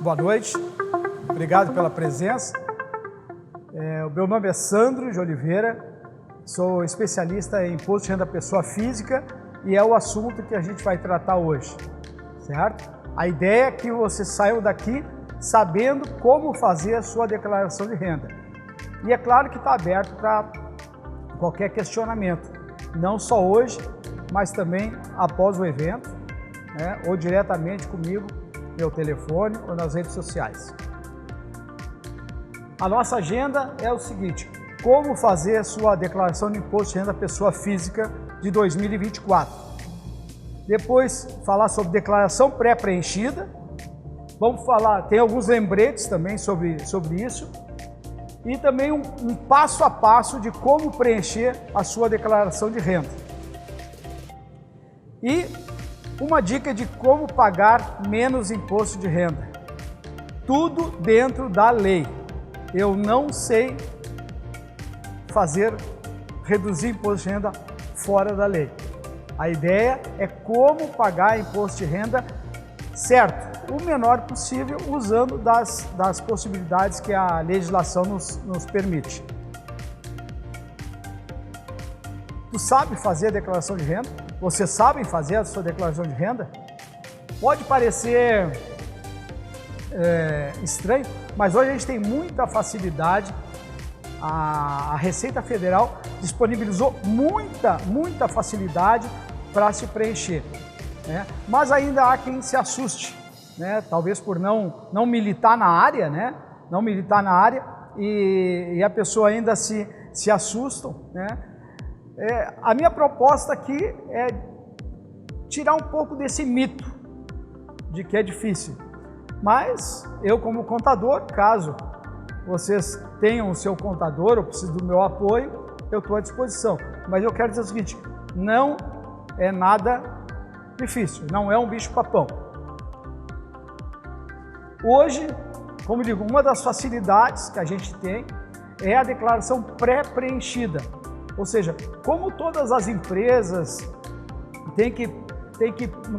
Boa noite, obrigado pela presença. O meu nome é Sandro de Oliveira, sou especialista em imposto de renda pessoa física e é o assunto que a gente vai tratar hoje, certo? A ideia é que você saia daqui sabendo como fazer a sua declaração de renda. E é claro que está aberto para qualquer questionamento, não só hoje, mas também após o evento, né? Ou diretamente comigo, meu telefone ou nas redes sociais. A nossa agenda é o seguinte: como fazer a sua declaração de imposto de renda pessoa física de 2024. Depois, falar sobre declaração pré-preenchida. Vamos falar, tem alguns lembretes também sobre isso. E também um passo a passo de como preencher a sua declaração de renda. E uma dica de como pagar menos imposto de renda. Tudo dentro da lei. Eu não sei reduzir imposto de renda fora da lei. A ideia é como pagar imposto de renda certo, o menor possível, usando das possibilidades que a legislação nos permite. Tu sabe fazer a declaração de renda? Vocês sabem fazer a sua declaração de renda? Pode parecer estranho, mas hoje a gente tem muita facilidade. A Receita Federal disponibilizou muita facilidade para se preencher, né? Mas ainda há quem se assuste, né? Talvez por não militar na área, né? Não militar na área e a pessoa ainda se assustam, né? A minha proposta aqui é tirar um pouco desse mito de que é difícil. Mas eu, como contador, caso vocês tenham o seu contador ou precisem do meu apoio, eu estou à disposição. Mas eu quero dizer o seguinte: não é nada difícil, não é um bicho-papão. Hoje, como digo, uma das facilidades que a gente tem é a declaração pré-preenchida. Ou seja, como todas as empresas têm que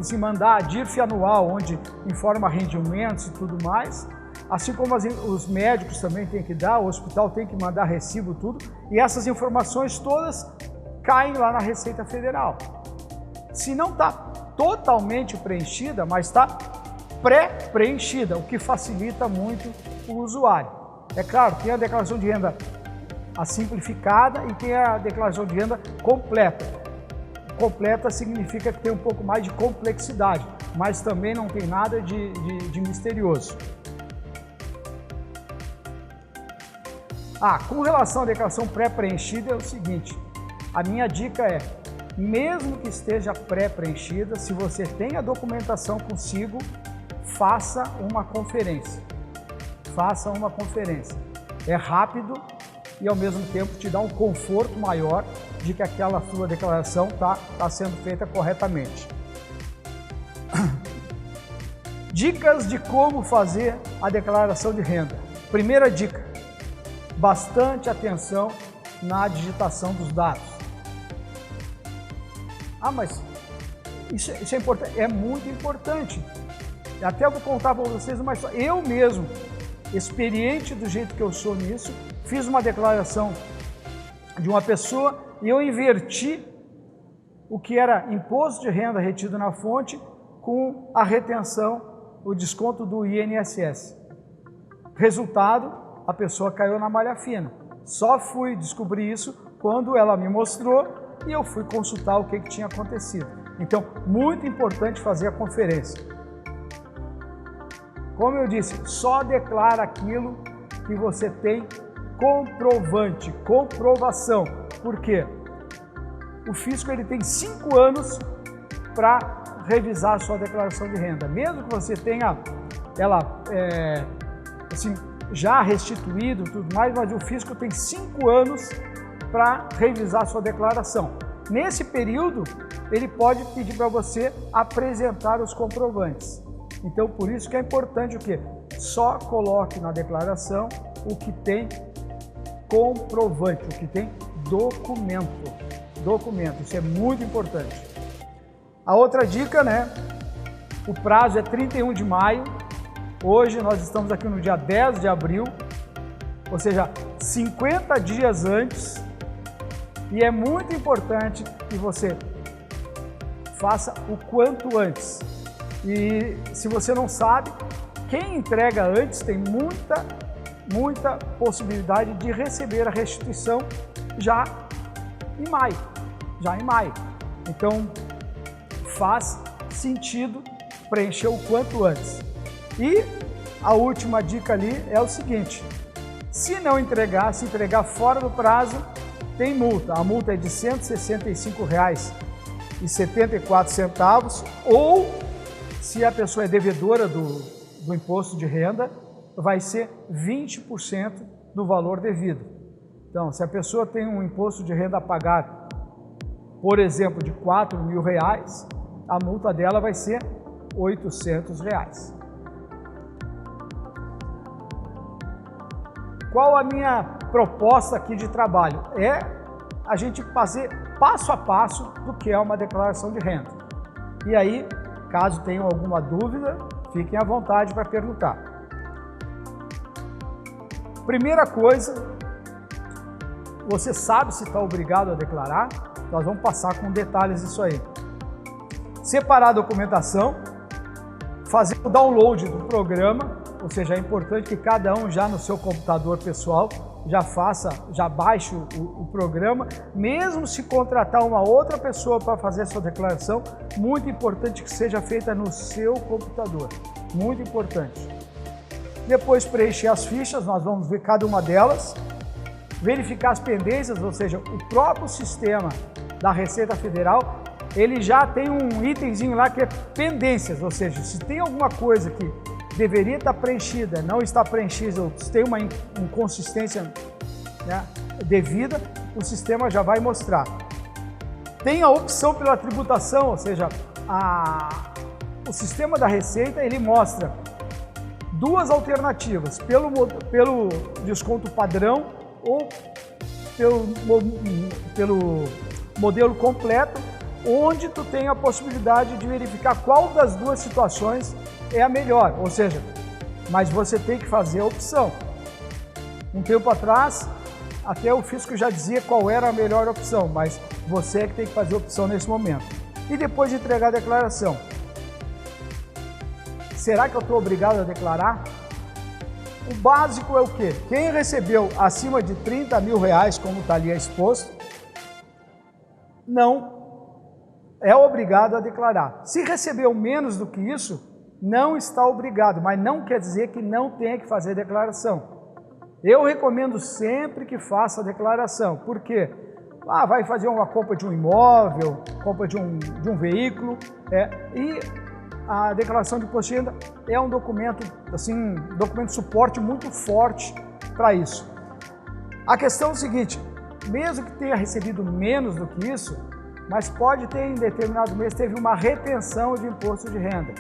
se mandar a DIRF anual, onde informa rendimentos e tudo mais, assim como os médicos também têm que dar, o hospital tem que mandar recibo, tudo, e essas informações todas caem lá na Receita Federal. Se não está totalmente preenchida, mas está pré-preenchida, o que facilita muito o usuário. É claro, tem a declaração de renda a simplificada e tem a declaração de renda completa. Completa significa que tem um pouco mais de complexidade, mas também não tem nada de misterioso. Com relação à declaração pré-preenchida é o seguinte: a minha dica é, mesmo que esteja pré-preenchida, se você tem a documentação consigo, faça uma conferência. Faça uma conferência. É rápido e ao mesmo tempo te dá um conforto maior de que aquela sua declaração está sendo feita corretamente. Dicas de como fazer a declaração de renda. Primeira dica: bastante atenção na digitação dos dados. Mas isso é importante, é muito importante. Até eu vou contar para vocês uma história. Eu mesmo, experiente do jeito que eu sou nisso, fiz uma declaração de uma pessoa e eu inverti o que era imposto de renda retido na fonte com a retenção, o desconto do INSS. Resultado: a pessoa caiu na malha fina. Só fui descobrir isso quando ela me mostrou e eu fui consultar o que tinha acontecido. Então, muito importante fazer a conferência. Como eu disse, só declara aquilo que você tem comprovante, comprovação. Por quê? O fisco ele tem 5 anos para revisar a sua declaração de renda. Mesmo que você tenha ela já restituído e tudo mais, mas o fisco tem 5 anos para revisar a sua declaração. Nesse período, ele pode pedir para você apresentar os comprovantes. Então, por isso que é importante o quê? Só coloque na declaração o que tem comprovante, o que tem documento. Isso é muito importante. A outra dica, né? O prazo é 31 de maio Hoje nós estamos aqui no dia 10 de abril, ou seja, 50 dias antes, e é muito importante que você faça o quanto antes. E se você não sabe, quem entrega antes tem muita possibilidade de receber a restituição já em maio. Então faz sentido preencher o quanto antes. E a última dica ali é o seguinte: se não entregar, se entregar fora do prazo, tem multa. A multa é de R$ 165,74, ou se a pessoa é devedora do imposto de renda, vai ser 20% do valor devido. Então, se a pessoa tem um imposto de renda a pagar, por exemplo, de R$ 4.000, a multa dela vai ser R$ 800. Qual a minha proposta aqui de trabalho? É a gente fazer passo a passo do que é uma declaração de renda. E aí, caso tenham alguma dúvida, fiquem à vontade para perguntar. Primeira coisa, você sabe se está obrigado a declarar? Nós vamos passar com detalhes disso aí. Separar a documentação, fazer o download do programa, ou seja, é importante que cada um já no seu computador pessoal já baixe o programa, mesmo se contratar uma outra pessoa para fazer a sua declaração, muito importante que seja feita no seu computador, muito importante. Depois preencher as fichas, nós vamos ver cada uma delas, verificar as pendências, ou seja, o próprio sistema da Receita Federal, ele já tem um itemzinho lá que é pendências, ou seja, se tem alguma coisa que deveria estar preenchida, não está preenchida, ou se tem uma inconsistência, né, devida, o sistema já vai mostrar. Tem a opção pela tributação, ou seja, o sistema da Receita, ele mostra duas alternativas, pelo desconto padrão ou pelo modelo completo, onde tu tem a possibilidade de verificar qual das duas situações é a melhor, ou seja, mas você tem que fazer a opção. Um tempo atrás, até o fisco já dizia qual era a melhor opção, mas você é que tem que fazer a opção nesse momento. E depois de entregar a declaração, será que eu estou obrigado a declarar? O básico é o quê? Quem recebeu acima de R$ 30.000, como está ali exposto, não é obrigado a declarar. Se recebeu menos do que isso, não está obrigado, mas não quer dizer que não tenha que fazer declaração. Eu recomendo sempre que faça a declaração, porque vai fazer uma compra de um imóvel, compra de um veículo, e a declaração de imposto de renda é um documento, assim, documento de suporte muito forte para isso. A questão é o seguinte: mesmo que tenha recebido menos do que isso, mas pode ter em determinado mês teve uma retenção de imposto de renda.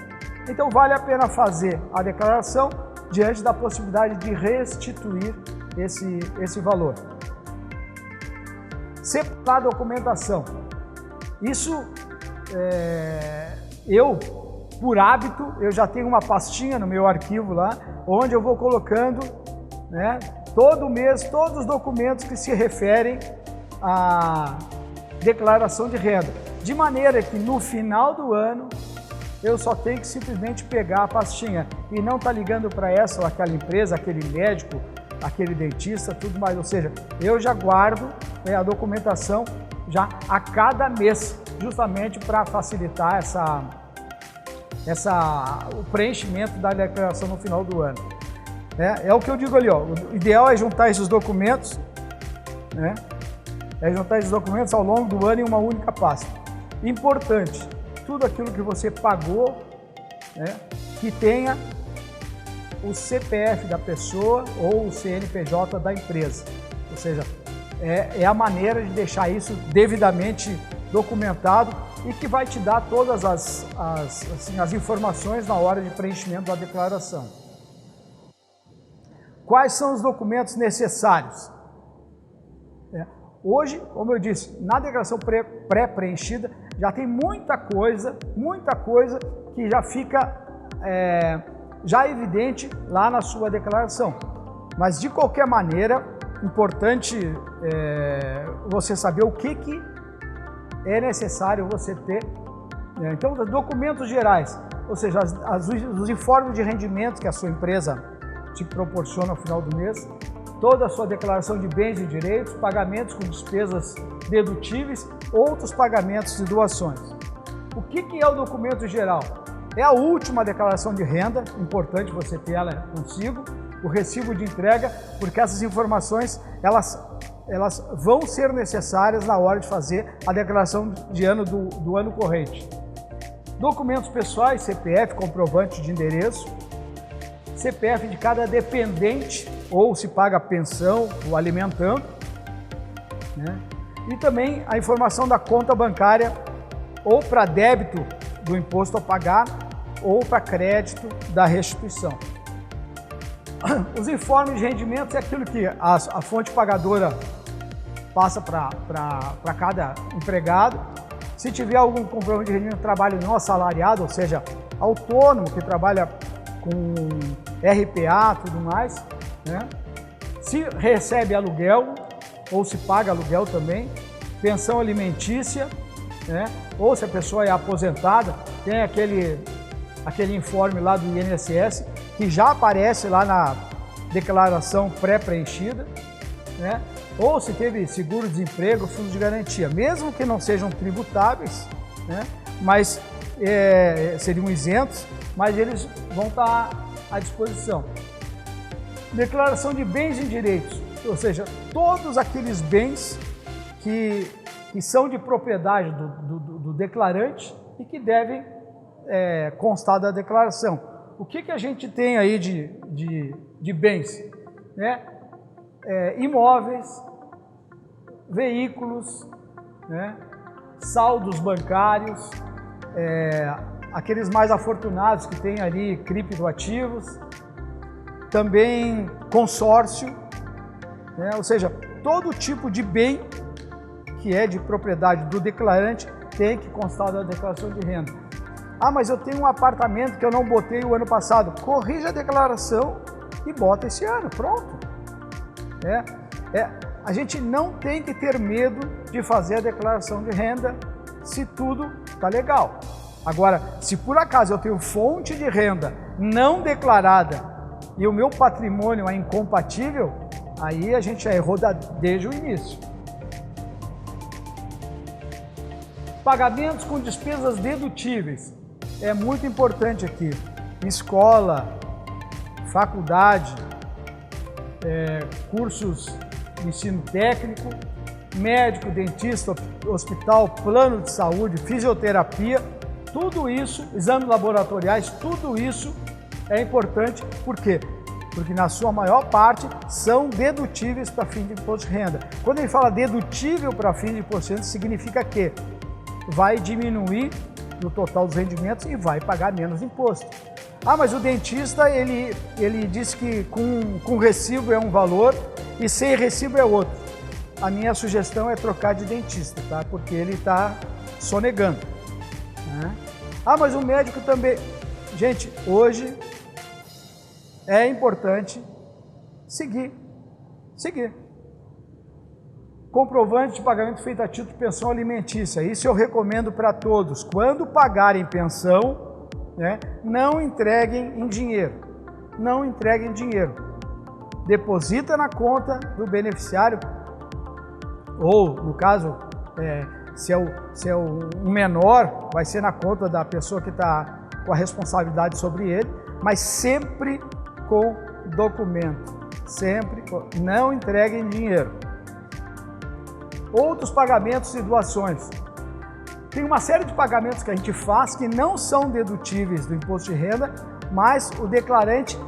Então vale a pena fazer a declaração diante da possibilidade de restituir esse valor. Separar a documentação. Isso, por hábito, eu já tenho uma pastinha no meu arquivo lá, onde eu vou colocando, né, todo mês, todos os documentos que se referem à declaração de renda. De maneira que no final do ano, eu só tenho que simplesmente pegar a pastinha e não estar ligando para essa ou aquela empresa, aquele médico, aquele dentista, tudo mais. Ou seja, eu já guardo a documentação já a cada mês, justamente para facilitar o preenchimento da declaração no final do ano. É o que eu digo ali, ó, o ideal é juntar esses documentos, né? É juntar esses documentos ao longo do ano em uma única pasta. Importante, tudo aquilo que você pagou, né, que tenha o CPF da pessoa ou o CNPJ da empresa. Ou seja, é a maneira de deixar isso devidamente documentado e que vai te dar todas as informações na hora de preenchimento da declaração. Quais são os documentos necessários? Hoje, como eu disse, na declaração pré-preenchida já tem muita coisa que já fica já evidente lá na sua declaração. Mas de qualquer maneira, importante você saber o que é necessário você ter. Então, documentos gerais, ou seja, os informes de rendimentos que a sua empresa te proporciona ao final do mês, toda a sua declaração de bens e direitos, pagamentos com despesas dedutíveis, outros pagamentos e doações. O que é o documento geral? É a última declaração de renda, importante você ter ela consigo, o recibo de entrega, porque essas informações elas vão ser necessárias na hora de fazer a declaração de ano do ano corrente. Documentos pessoais, CPF, comprovante de endereço, CPF de cada dependente, ou se paga pensão ou alimentando, né? E também a informação da conta bancária, ou para débito do imposto a pagar, ou para crédito da restituição. Os informes de rendimentos é aquilo que a fonte pagadora passa para cada empregado. Se tiver algum comprovante de rendimento de trabalho não assalariado, ou seja, autônomo que trabalha com RPA e tudo mais, né? Se recebe aluguel ou se paga aluguel também, pensão alimentícia, né? Ou se a pessoa é aposentada, tem aquele informe lá do INSS que já aparece lá na declaração pré-preenchida, né? Ou se teve seguro-desemprego, fundo de garantia, mesmo que não sejam tributáveis, né? Mas seriam isentos, mas eles vão estar à disposição. Declaração de bens e direitos, ou seja, todos aqueles bens que são de propriedade do declarante e que devem constar da declaração. O que a gente tem aí de bens? Né? Imóveis, veículos, né? Saldos bancários, aqueles mais afortunados que têm ali criptoativos, também consórcio, né? Ou seja, todo tipo de bem que é de propriedade do declarante tem que constar da declaração de renda. Ah, mas eu tenho um apartamento que eu não botei o ano passado. Corrija a declaração e bota esse ano, pronto. A gente não tem que ter medo de fazer a declaração de renda se tudo está legal. Agora, se por acaso eu tenho fonte de renda não declarada e o meu patrimônio é incompatível, aí a gente já errou desde o início. Pagamentos com despesas dedutíveis. É muito importante aqui. Escola, faculdade, cursos de ensino técnico, médico, dentista, hospital, plano de saúde, fisioterapia, tudo isso, exames laboratoriais, tudo isso é importante. Por quê? Porque na sua maior parte são dedutíveis para fim de imposto de renda. Quando ele fala dedutível para fim de imposto de renda, significa que vai diminuir no total dos rendimentos e vai pagar menos imposto. Ah, mas o dentista, ele diz que com recibo é um valor e sem recibo é outro. A minha sugestão é trocar de dentista, tá? Porque ele está sonegando, né? Ah, mas o médico também. Gente, hoje é importante seguir. Comprovante de pagamento feito a título de pensão alimentícia. Isso eu recomendo para todos. Quando pagarem pensão, né, não entreguem em dinheiro. Não entreguem dinheiro. Deposita na conta do beneficiário, ou, no caso, se é um menor, vai ser na conta da pessoa que está com a responsabilidade sobre ele, mas sempre com documento. Sempre. Não entreguem dinheiro. Outros pagamentos e doações. Tem uma série de pagamentos que a gente faz que não são dedutíveis do imposto de renda, mas o declarante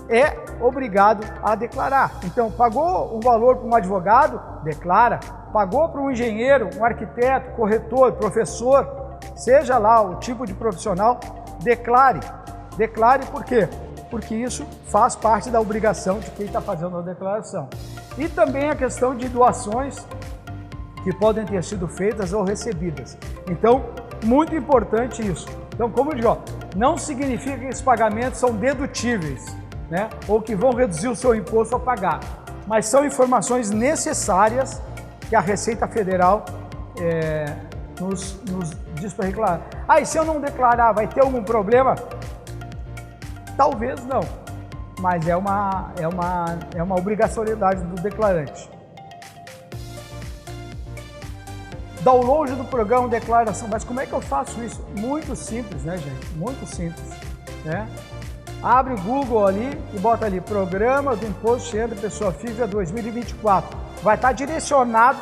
é obrigado a declarar. Então, pagou um valor para um advogado? Declara. Pagou para um engenheiro, um arquiteto, corretor, professor, seja lá o tipo de profissional, declare. Declare por quê? Porque isso faz parte da obrigação de quem está fazendo a declaração. E também a questão de doações que podem ter sido feitas ou recebidas. Então, muito importante isso. Então, como eu digo, ó, não significa que esses pagamentos são dedutíveis, né? Ou que vão reduzir o seu imposto a pagar, mas são informações necessárias que a Receita Federal nos diz para declarar. Ah, e se eu não declarar, vai ter algum problema? Talvez não, mas é uma obrigatoriedade do declarante. Download do programa Declaração. Mas como é que eu faço isso? Muito simples, né, gente? Muito simples, né? Abre o Google ali e bota ali Programa do Imposto de Renda Pessoa Física 2024. Vai estar direcionado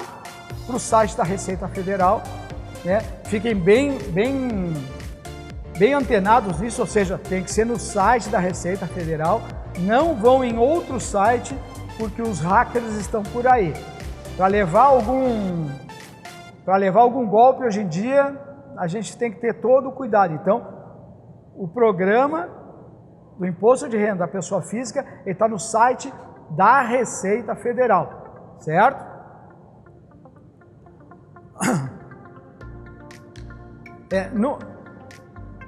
para o site da Receita Federal, né? Fiquem bem antenados nisso, ou seja, tem que ser no site da Receita Federal. Não vão em outro site, porque os hackers estão por aí. Para levar algum golpe hoje em dia, a gente tem que ter todo o cuidado. Então, o programa do Imposto de Renda da Pessoa Física está no site da Receita Federal, certo?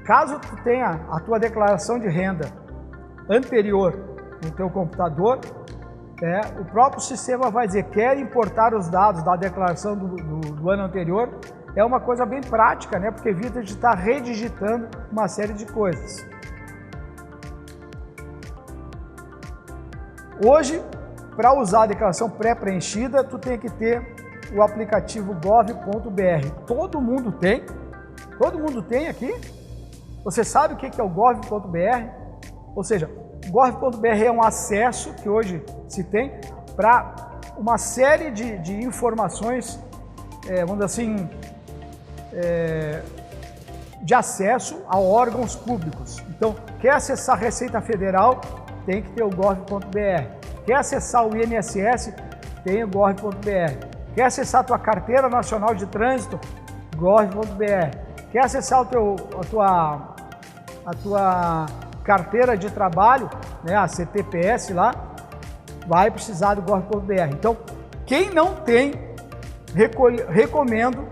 Caso tu tenha a tua declaração de renda anterior no teu computador, o próprio sistema vai dizer, quer importar os dados da declaração do ano anterior. É uma coisa bem prática, né? Porque evita de estar redigitando uma série de coisas. Hoje, para usar a declaração pré-preenchida, tu tem que ter o aplicativo gov.br. Todo mundo tem? Todo mundo tem aqui? Você sabe o que é o gov.br? Ou seja, gov.br é um acesso que hoje se tem para uma série de informações, vamos dizer assim, de acesso a órgãos públicos. Então, quer acessar a Receita Federal, tem que ter o gov.br. Quer acessar o INSS, tem o gov.br. Quer acessar a tua Carteira Nacional de Trânsito, gov.br. Quer acessar a tua carteira de trabalho, né, a CTPS lá, vai precisar do gov.br. Então, quem não tem, recomendo,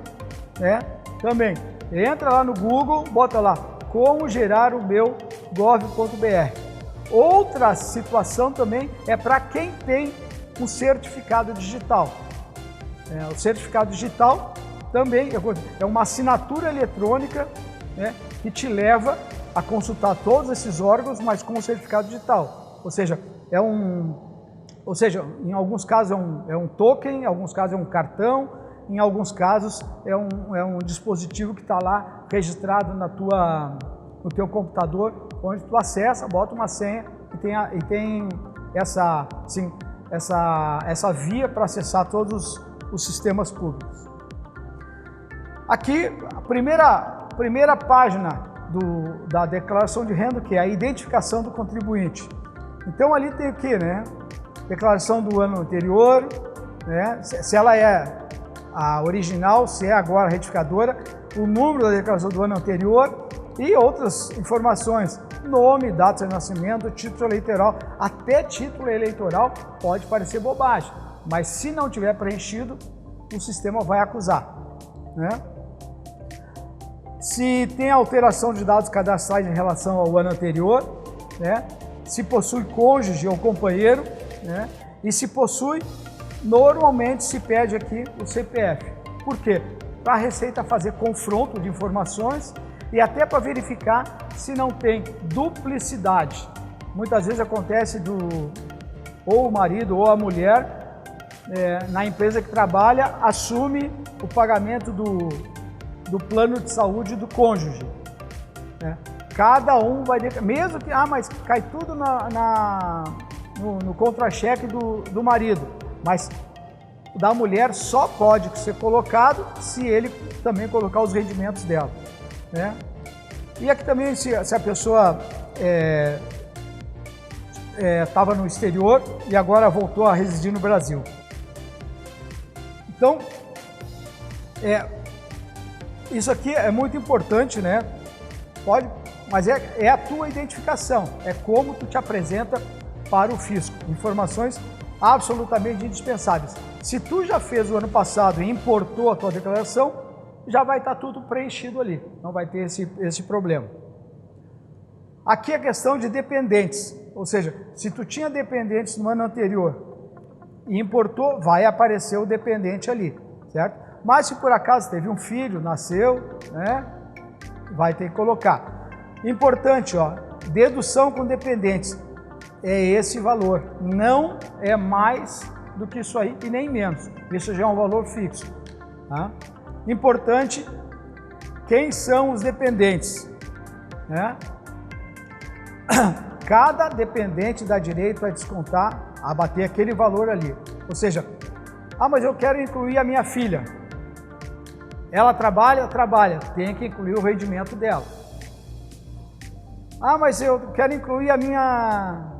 né, também, entra lá no Google, bota lá, como gerar o meu gov.br. Outra situação também é para quem tem um certificado digital. O certificado digital também é uma assinatura eletrônica, né, que te leva a consultar todos esses órgãos, mas com o certificado digital. Ou seja, em alguns casos é um token, em alguns casos é um cartão, em alguns casos é um dispositivo que está lá registrado no teu computador, onde tu acessa, bota uma senha e tem essa via para acessar todos os sistemas públicos. Aqui, a primeira página da declaração de renda, que é a identificação do contribuinte. Então ali tem o que, né? Declaração do ano anterior, né? Se ela é a original, se é agora a retificadora, o número da declaração do ano anterior e outras informações, nome, data de nascimento, título eleitoral. Até título eleitoral pode parecer bobagem, mas se não tiver preenchido, o sistema vai acusar, né? Se tem alteração de dados cadastrais em relação ao ano anterior, né? Se possui cônjuge ou companheiro, né? E se possui, normalmente se pede aqui o CPF. Por quê? Para a Receita fazer confronto de informações e até para verificar se não tem duplicidade. Muitas vezes acontece ou o marido ou a mulher, na empresa que trabalha, assume o pagamento do plano de saúde do cônjuge, né? Cada um vai, mesmo que, mas cai tudo no contra-cheque do marido, mas o da mulher só pode ser colocado se ele também colocar os rendimentos dela, né? E aqui também, se a pessoa estava no exterior e agora voltou a residir no Brasil. Então, isso aqui é muito importante, né? Mas é a tua identificação, é como tu te apresenta para o fisco. Informações absolutamente indispensáveis. Se tu já fez o ano passado e importou a tua declaração, já vai estar tudo preenchido ali, não vai ter esse problema. Aqui a questão de dependentes, ou seja, se tu tinha dependentes no ano anterior e importou, vai aparecer o dependente ali, certo? Mas se por acaso teve um filho, nasceu, né, vai ter que colocar. Importante, ó, dedução com dependentes, é esse valor, não é mais do que isso aí e nem menos, isso já é um valor fixo, tá? Importante, quem são os dependentes, né? Cada dependente dá direito a descontar, a bater aquele valor ali. Ou seja, mas eu quero incluir a minha filha. Ela trabalha? Trabalha. Tem que incluir o rendimento dela. Mas eu quero incluir a minha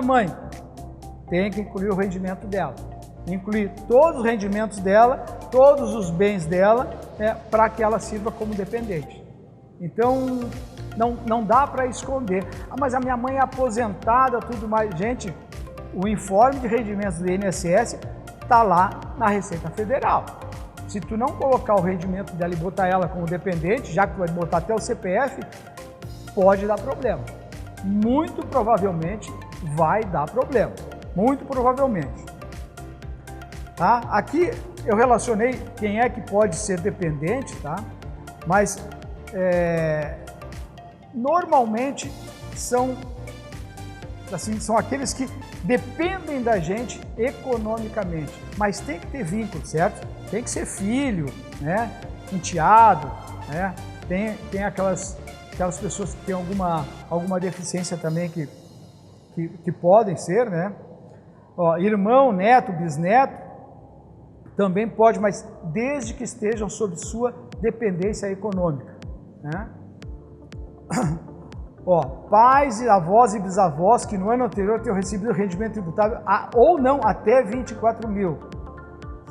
mãe. Tem que incluir o rendimento dela. Incluir todos os rendimentos dela, todos os bens dela, para que ela sirva como dependente. Então, não dá para esconder. Mas a minha mãe é aposentada, tudo mais. Gente, o informe de rendimentos do INSS está lá na Receita Federal. Se tu não colocar o rendimento dela e botar ela como dependente, já que tu vai botar até o CPF, pode dar problema. Muito provavelmente vai dar problema. Muito provavelmente. Tá? Aqui eu relacionei quem é que pode ser dependente, tá? Mas normalmente são aqueles que dependem da gente economicamente, mas tem que ter vínculo, certo? Tem que ser filho, né? Enteado, né? Tem aquelas pessoas que têm alguma deficiência também que podem ser, né? Irmão, neto, bisneto, também pode, mas desde que estejam sob sua dependência econômica, né? Pais, avós e bisavós que no ano anterior tenham recebido rendimento tributável ou não até 24 mil,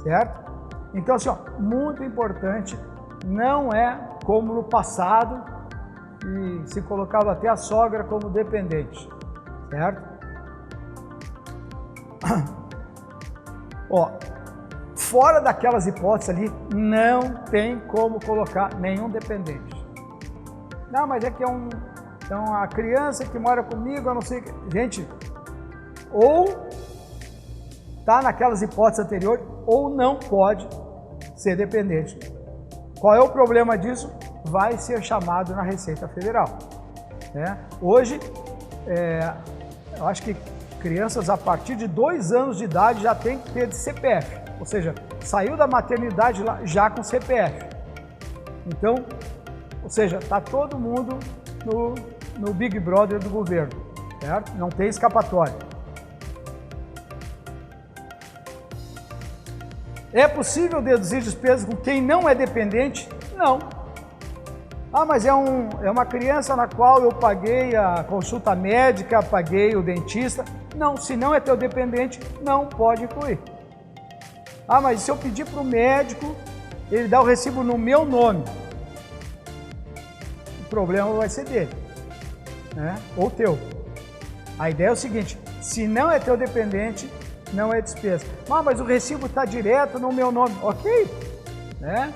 certo? Então, assim, muito importante, não é como no passado, e se colocava até a sogra como dependente, certo? Fora daquelas hipóteses ali, não tem como colocar nenhum dependente. Não, mas é que então a criança que mora comigo, eu não sei... Gente, ou está naquelas hipóteses anteriores, ou não pode ser dependente. Qual é o problema disso? Vai ser chamado na Receita Federal, né? Hoje, eu acho que crianças a partir de 2 anos de idade já tem que ter CPF, ou seja, saiu da maternidade já com CPF. Então, ou seja, está todo mundo no Big Brother do governo, certo? Não tem escapatória. É possível deduzir despesas com quem não é dependente? Não. Mas é uma criança na qual eu paguei a consulta médica, paguei o dentista. Não, se não é teu dependente, não pode incluir. Mas se eu pedir para o médico, ele dá o recibo no meu nome, o problema vai ser dele, né? Ou teu. A ideia é o seguinte, se não é teu dependente, não é despesa. Mas o recibo está direto no meu nome, ok, né?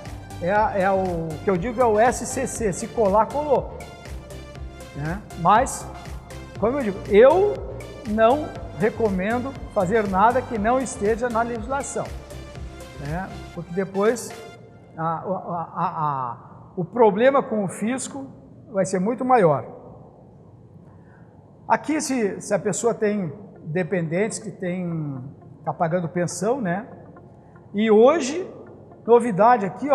O que eu digo é o SCC, se colar, colou, né? Mas, como eu digo, eu não recomendo fazer nada que não esteja na legislação, né? Porque depois o problema com o fisco vai ser muito maior. Aqui, se a pessoa tem dependentes que está pagando pensão, né? E hoje, novidade aqui,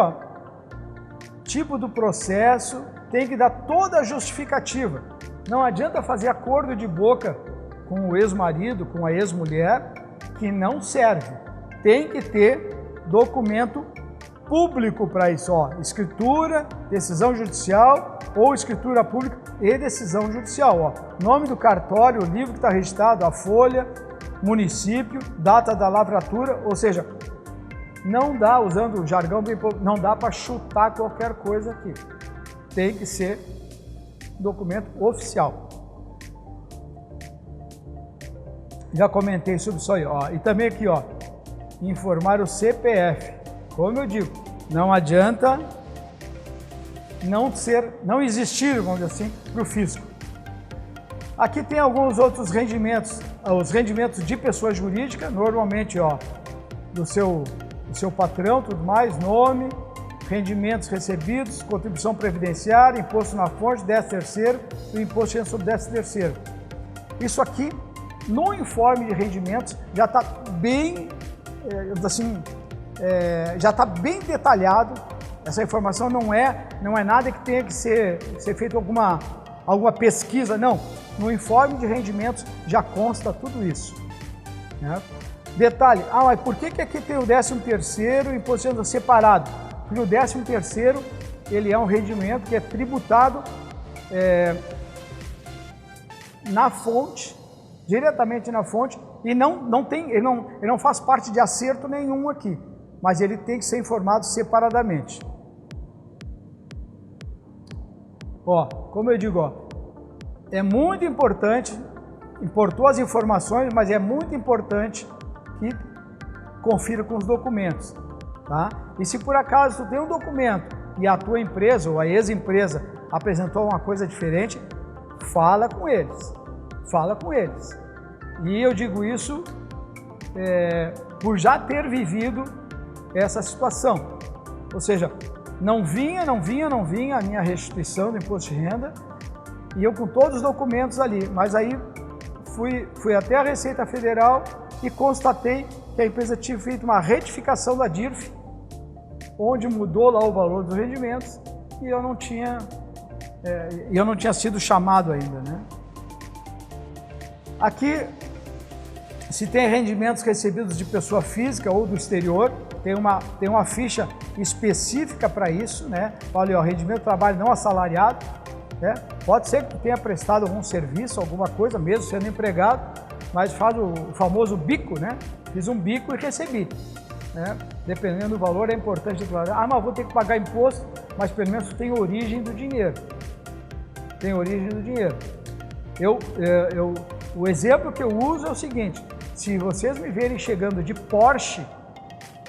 tipo do processo, tem que dar toda a justificativa. Não adianta fazer acordo de boca com o ex-marido, com a ex-mulher, que não serve. Tem que ter documento público para isso, escritura, decisão judicial ou escritura pública e decisão judicial, nome do cartório, o livro que está registrado, a folha, município, data da lavratura, ou seja, não dá, usando o jargão, não dá para chutar qualquer coisa aqui. Tem que ser documento oficial. Já comentei sobre isso aí, E também aqui, informar o CPF. Como eu digo, não adianta não existir, vamos dizer assim, para o fisco. Aqui tem alguns outros rendimentos, os rendimentos de pessoa jurídica, normalmente do seu patrão, tudo mais, nome, rendimentos recebidos, contribuição previdenciária, imposto na fonte, 13º e imposto sobre 13º. Isso aqui, no informe de rendimentos, já está bem, já está bem detalhado. Essa informação não é nada que tenha que ser feito alguma pesquisa, não. No informe de rendimentos já consta tudo isso. Né? Detalhe, mas por que aqui tem o 13º e o imposto de renda separado? Porque o 13º, ele é um rendimento que é tributado na fonte, diretamente na fonte, e ele não faz parte de acerto nenhum aqui, mas ele tem que ser informado separadamente. Como eu digo, é muito importante, importou as informações, mas é muito importante que confira com os documentos, tá? E se por acaso tu tem um documento e a tua empresa ou a ex-empresa apresentou uma coisa diferente, fala com eles. E eu digo isso por já ter vivido essa situação. Ou seja, não vinha a minha restituição do imposto de renda e eu com todos os documentos ali, mas aí fui até a Receita Federal e constatei que a empresa tinha feito uma retificação da DIRF, onde mudou lá o valor dos rendimentos e eu não tinha sido chamado ainda, né? Aqui, se tem rendimentos recebidos de pessoa física ou do exterior, tem uma ficha específica para isso, né? Olha, rendimento de trabalho não assalariado, né? Pode ser que tu tenha prestado algum serviço, alguma coisa, mesmo sendo empregado, mas faz o famoso bico, né? Fiz um bico e recebi, né? Dependendo do valor, é importante declarar. Mas vou ter que pagar imposto, mas pelo menos tem origem do dinheiro. O exemplo que eu uso é o seguinte: se vocês me verem chegando de Porsche,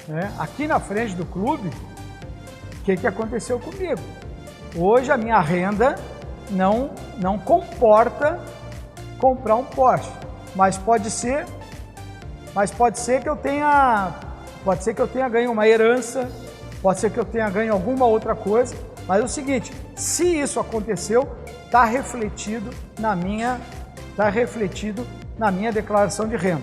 né, aqui na frente do clube, o que aconteceu comigo? Hoje a minha renda não comporta comprar um Porsche, mas pode ser que eu tenha ganho uma herança, pode ser que eu tenha ganho alguma outra coisa, mas é o seguinte: se isso aconteceu, está refletido na minha declaração de renda.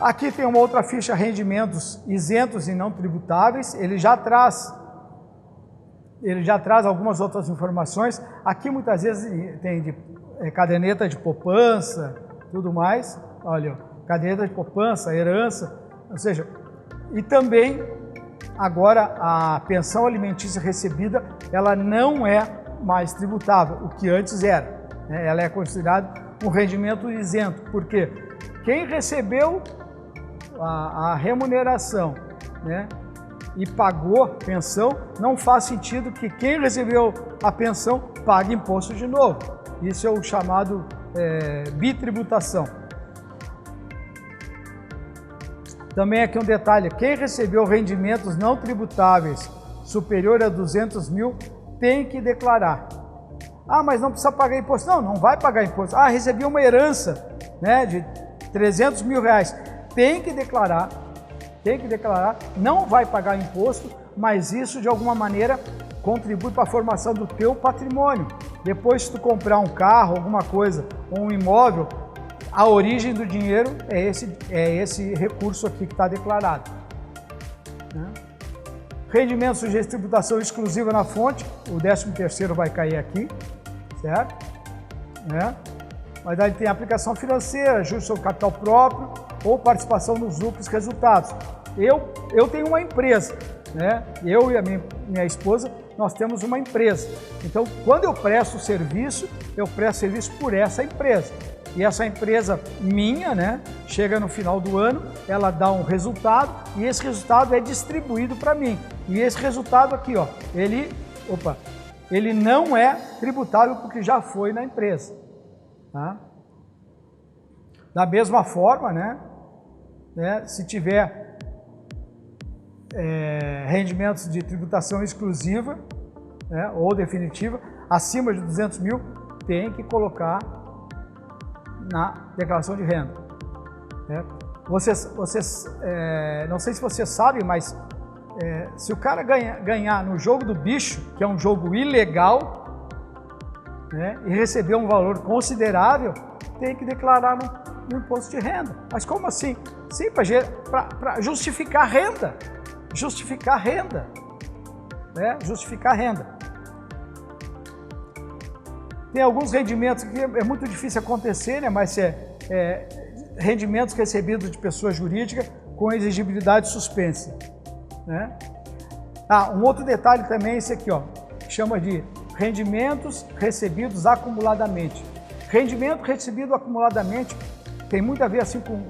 Aqui tem uma outra ficha, rendimentos isentos e não tributáveis. Ele já traz algumas outras informações. Aqui muitas vezes tem caderneta de poupança, tudo mais. Olha, caderneta de poupança, herança, ou seja, e também agora a pensão alimentícia recebida, ela não é mais tributável, o que antes era, né? Ela é considerada um rendimento isento, porque quem recebeu a remuneração, né, e pagou pensão, não faz sentido que quem recebeu a pensão pague imposto de novo. Isso é o chamado bitributação. Também aqui um detalhe: quem recebeu rendimentos não tributáveis superior a 200 mil tem que declarar. Mas não precisa pagar imposto. Não vai pagar imposto. Recebi uma herança, né, de 300 mil reais. Tem que declarar, não vai pagar imposto, mas isso de alguma maneira contribui para a formação do teu patrimônio. Depois, se tu comprar um carro, alguma coisa, ou um imóvel, a origem do dinheiro é esse recurso aqui que está declarado, né? Rendimento sujeito a tributação exclusiva na fonte, o 13º vai cair aqui, certo? Né? Mas aí tem aplicação financeira, juros sobre capital próprio ou participação nos lucros resultados. Eu tenho uma empresa, né? Eu e a minha esposa, nós temos uma empresa. Então, quando eu presto serviço por essa empresa. E essa empresa minha, né, chega no final do ano, ela dá um resultado e esse resultado é distribuído para mim. E esse resultado aqui, ele não é tributável porque já foi na empresa. Tá? Da mesma forma, né, né? Se tiver rendimentos de tributação exclusiva, né, ou definitiva, acima de 200 mil, tem que colocar na declaração de renda. Né? Não sei se vocês sabem, mas se o cara ganhar no jogo do bicho, que é um jogo ilegal, né, e receber um valor considerável, tem que declarar no imposto de renda. Mas como assim? Sim, para justificar renda. Justificar renda. Né? Justificar renda. Tem alguns rendimentos que é muito difícil acontecer, né? Mas rendimentos recebidos de pessoa jurídica com exigibilidade suspensa. Né? Um outro detalhe também é esse aqui, ó, chama de rendimentos recebidos acumuladamente. Rendimento recebido acumuladamente tem muito a ver assim com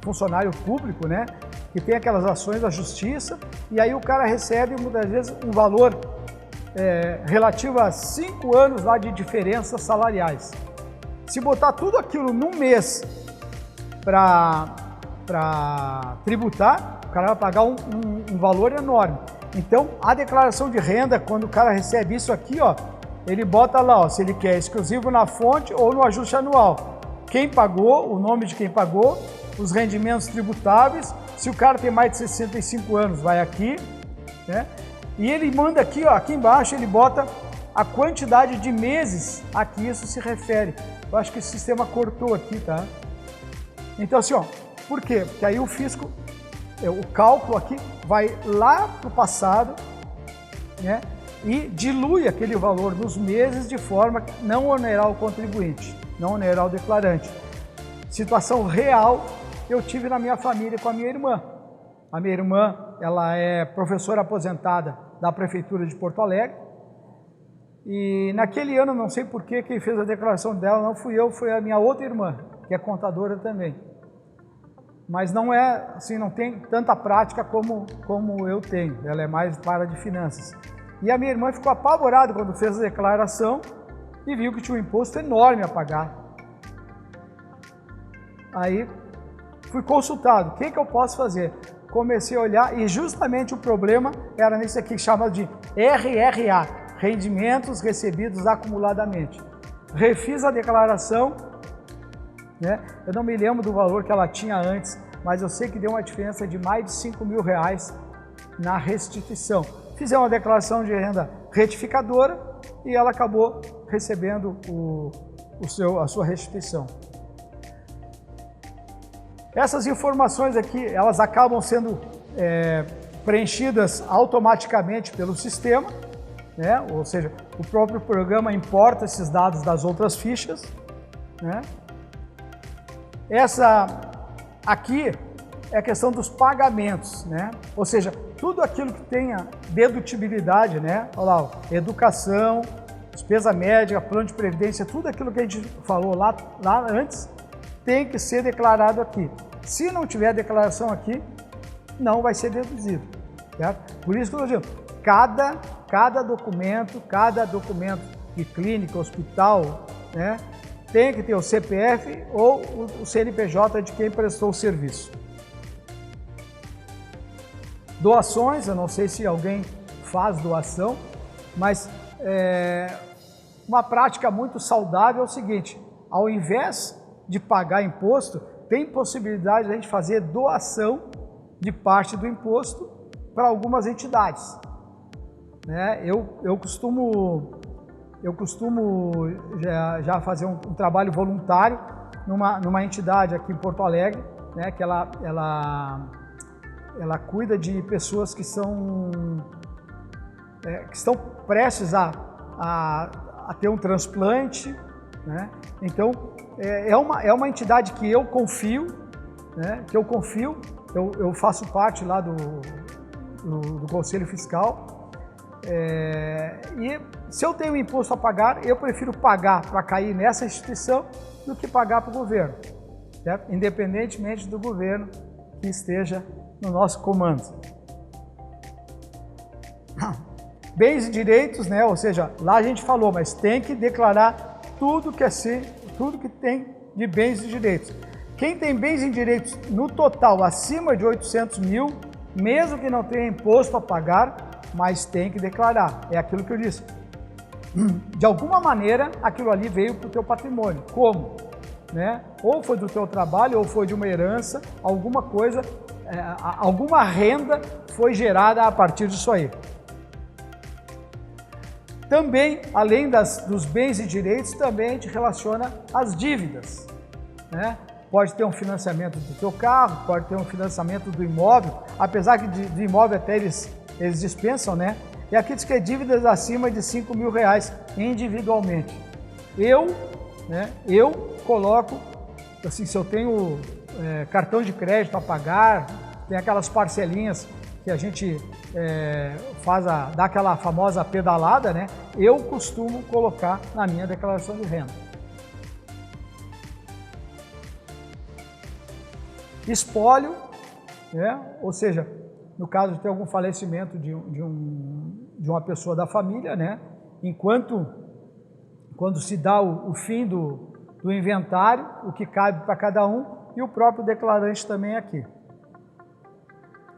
funcionário público, né? Que tem aquelas ações da justiça e aí o cara recebe muitas vezes um valor relativo a 5 anos lá de diferenças salariais. Se botar tudo aquilo num mês para tributar, o cara vai pagar um valor enorme. Então, a declaração de renda, quando o cara recebe isso aqui, ó, ele bota lá, ó, se ele quer exclusivo na fonte ou no ajuste anual. Quem pagou, o nome de quem pagou, os rendimentos tributáveis. Se o cara tem mais de 65 anos, vai aqui, né? E ele manda aqui, ó, aqui embaixo, ele bota a quantidade de meses a que isso se refere. Eu acho que o sistema cortou aqui, tá? Então, assim, ó, por quê? Porque aí o fisco, o cálculo aqui vai lá para o passado, né? E dilui aquele valor nos meses de forma que não onerar o contribuinte, não onerar o declarante. Situação real eu tive na minha família com a minha irmã. A minha irmã, ela é professora aposentada da Prefeitura de Porto Alegre. E naquele ano, não sei porquê, quem fez a declaração dela não fui eu, foi a minha outra irmã, que é contadora também. Mas não é, assim, não tem tanta prática como eu tenho. Ela é mais para de finanças. E a minha irmã ficou apavorada quando fez a declaração e viu que tinha um imposto enorme a pagar. Aí fui consultado, o que eu posso fazer? Comecei a olhar e justamente o problema era nesse aqui que chama de RRA, rendimentos recebidos acumuladamente. Refiz a declaração, né? Eu não me lembro do valor que ela tinha antes, mas eu sei que deu uma diferença de mais de 5 mil reais na restituição. Fizemos uma declaração de renda retificadora e ela acabou recebendo a sua restituição. Essas informações aqui, elas acabam sendo preenchidas automaticamente pelo sistema, né? Ou seja, o próprio programa importa esses dados das outras fichas, né? Essa aqui é a questão dos pagamentos, né? Ou seja, tudo aquilo que tenha dedutibilidade, né? Olha lá, educação, despesa médica, plano de previdência, tudo aquilo que a gente falou lá antes, tem que ser declarado aqui. Se não tiver declaração aqui, não vai ser deduzido, certo? Por isso que eu digo, cada documento de clínica, hospital, né, tem que ter o CPF ou o CNPJ de quem prestou o serviço. Doações, eu não sei se alguém faz doação, mas uma prática muito saudável é o seguinte, ao invés de pagar imposto, tem possibilidade de a gente fazer doação de parte do imposto para algumas entidades. Né? Eu costumo já fazer um trabalho voluntário numa entidade aqui em Porto Alegre, né? Que ela cuida de pessoas que estão prestes a ter um transplante, né? Então, é uma entidade que eu confio, né? Eu faço parte lá do Conselho Fiscal, e se eu tenho imposto a pagar, eu prefiro pagar para cair nessa instituição do que pagar para o governo, certo? Independentemente do governo que esteja no nosso comando. Bens e direitos, né? Ou seja, lá a gente falou, mas tem que declarar tudo que tem de bens e direitos. Quem tem bens em direitos no total acima de 800 mil, mesmo que não tenha imposto a pagar, mas tem que declarar. É aquilo que eu disse. De alguma maneira, aquilo ali veio para o teu patrimônio. Como? Né? Ou foi do teu trabalho, ou foi de uma herança, alguma coisa, alguma renda foi gerada a partir disso aí. Também, além dos bens e direitos, também a gente relaciona as dívidas, né? Pode ter um financiamento do teu carro, pode ter um financiamento do imóvel, apesar que de imóvel até eles dispensam, né? E aqui diz que é dívidas acima de 5 mil reais individualmente. Eu coloco, assim, se eu tenho cartão de crédito a pagar, tem aquelas parcelinhas que a gente dá aquela famosa pedalada, né? Eu costumo colocar na minha declaração de renda. Espólio, né? Ou seja, no caso de ter algum falecimento de uma pessoa da família, né? Quando se dá o fim do inventário, o que cabe para cada um, e o próprio declarante também aqui.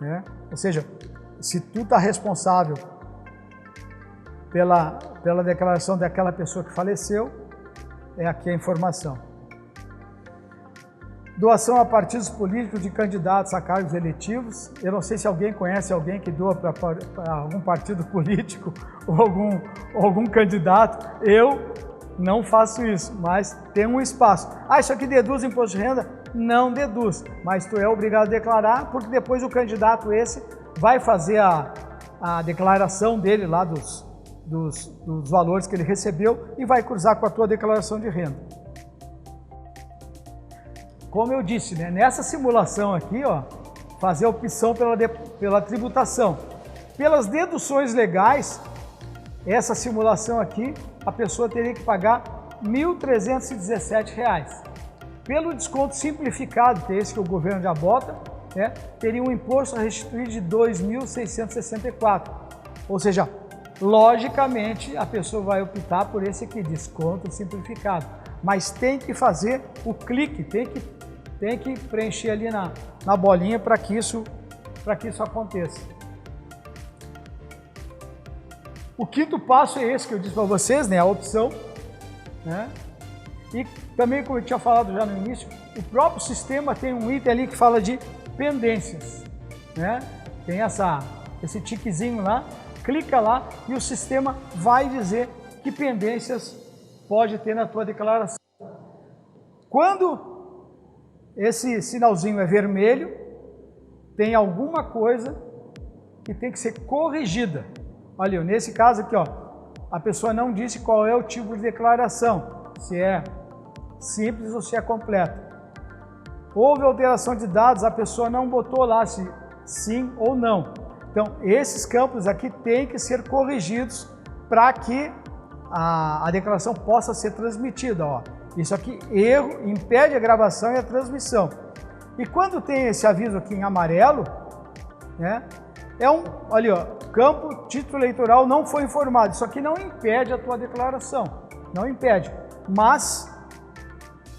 Né? Ou seja, se tu está responsável pela declaração daquela pessoa que faleceu, é aqui a informação. Doação a partidos políticos de candidatos a cargos eletivos. Eu não sei se alguém conhece alguém que doa para algum partido político ou algum candidato. Eu não faço isso, mas tem um espaço. Ah, isso aqui deduz imposto de renda? Não deduz, mas tu é obrigado a declarar, porque depois o candidato esse vai fazer a declaração dele lá dos valores que ele recebeu e vai cruzar com a tua declaração de renda. Como eu disse, né, nessa simulação aqui, ó, fazer a opção pela tributação. Pelas deduções legais, essa simulação aqui, a pessoa teria que pagar R$ 1.317. Pelo desconto simplificado, que é esse que o governo já bota, né, teria um imposto a restituir de R$ 2.664. Ou seja, logicamente, a pessoa vai optar por esse aqui, desconto simplificado. Mas tem que fazer o clique, tem que preencher ali na bolinha para que isso aconteça. O quinto passo é esse que eu disse para vocês, né? A opção, né? E também, como eu tinha falado já no início, o próprio sistema tem um item ali que fala de pendências, né? Tem esse tiquezinho lá, clica lá e o sistema vai dizer que pendências pode ter na tua declaração. Quando esse sinalzinho é vermelho, tem alguma coisa que tem que ser corrigida. Olha, nesse caso aqui, ó, a pessoa não disse qual é o tipo de declaração, se é simples ou se é completa. Houve alteração de dados, a pessoa não botou lá se sim ou não. Então, esses campos aqui têm que ser corrigidos para que a declaração possa ser transmitida, ó. Isso aqui, erro, impede a gravação e a transmissão. E quando tem esse aviso aqui em amarelo, né, olha, ó, campo título eleitoral não foi informado. Isso aqui não impede a tua declaração, não impede, mas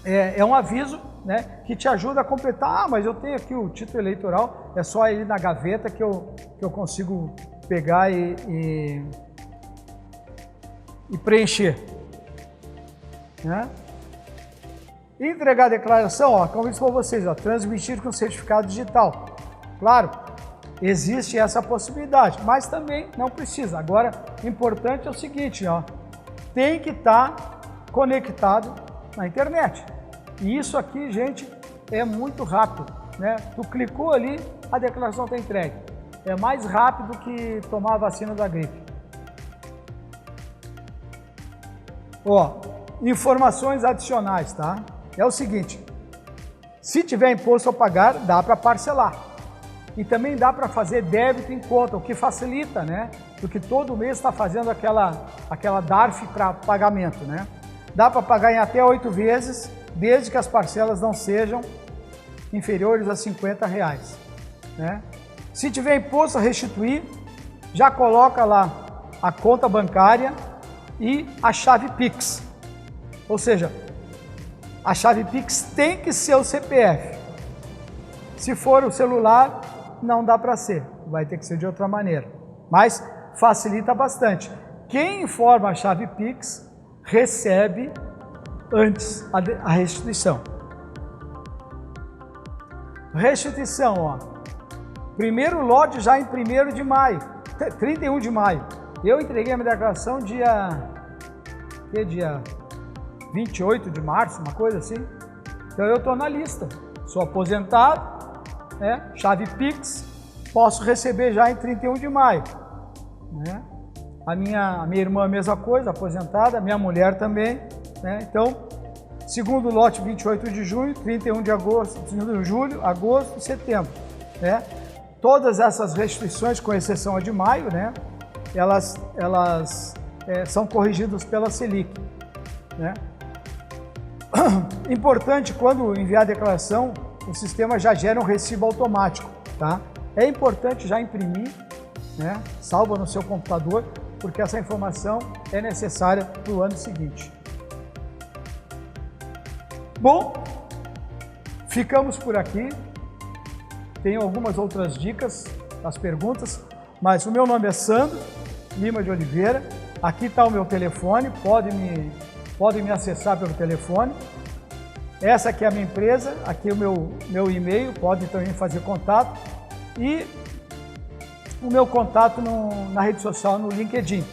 é um aviso, né, que te ajuda a completar. Ah, mas eu tenho aqui o título eleitoral, é só ir na gaveta que eu consigo pegar e preencher, né? Entregar a declaração, ó, como eu disse para vocês, ó, transmitir com certificado digital. Claro, existe essa possibilidade, mas também não precisa. Agora, importante é o seguinte, ó, tem que estar conectado na internet. E isso aqui, gente, é muito rápido, né? Tu clicou ali, a declaração está entregue. É mais rápido que tomar a vacina da gripe. Ó, informações adicionais, tá? É o seguinte, se tiver imposto a pagar, dá para parcelar. E também dá para fazer débito em conta, o que facilita, né? Porque todo mês está fazendo aquela DARF para pagamento, né? Dá para pagar em até 8 vezes, desde que as parcelas não sejam inferiores a R$ 50, né? Se tiver imposto a restituir, já coloca lá a conta bancária e a chave Pix. Ou seja, a chave Pix tem que ser o CPF. Se for o celular, não dá para ser, vai ter que ser de outra maneira. Mas facilita bastante. Quem informa a chave Pix recebe antes a restituição. Restituição, ó. Primeiro lote já em 1º de maio, 31 de maio. Eu entreguei a minha declaração dia 28 de março, uma coisa assim. Então eu estou na lista. Sou aposentado, né? Chave Pix, posso receber já em 31 de maio. Né? A minha irmã a mesma coisa, aposentada, a minha mulher também. Né? Então, segundo lote 28 de junho, 31 de agosto, de julho, agosto e setembro. Né? Todas essas restituições, com exceção a de maio, né? elas são corrigidas pela Selic. Né? Importante, quando enviar a declaração, o sistema já gera um recibo automático. Tá? É importante já imprimir, né? Salva no seu computador, porque essa informação é necessária para o ano seguinte. Bom, ficamos por aqui. Tenho algumas outras dicas, as perguntas, mas o meu nome é Sandro Lima de Oliveira. Aqui está o meu telefone, podem me acessar pelo telefone. Essa aqui é a minha empresa, aqui é o meu e-mail, pode também fazer contato. E o meu contato na rede social, no LinkedIn.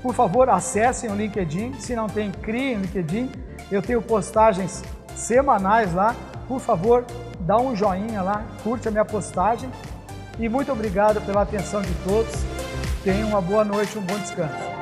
Por favor, acessem o LinkedIn. Se não tem, criem o LinkedIn. Eu tenho postagens semanais lá. Por favor, dá um joinha lá, curte a minha postagem. E muito obrigado pela atenção de todos. Tenham uma boa noite, um bom descanso.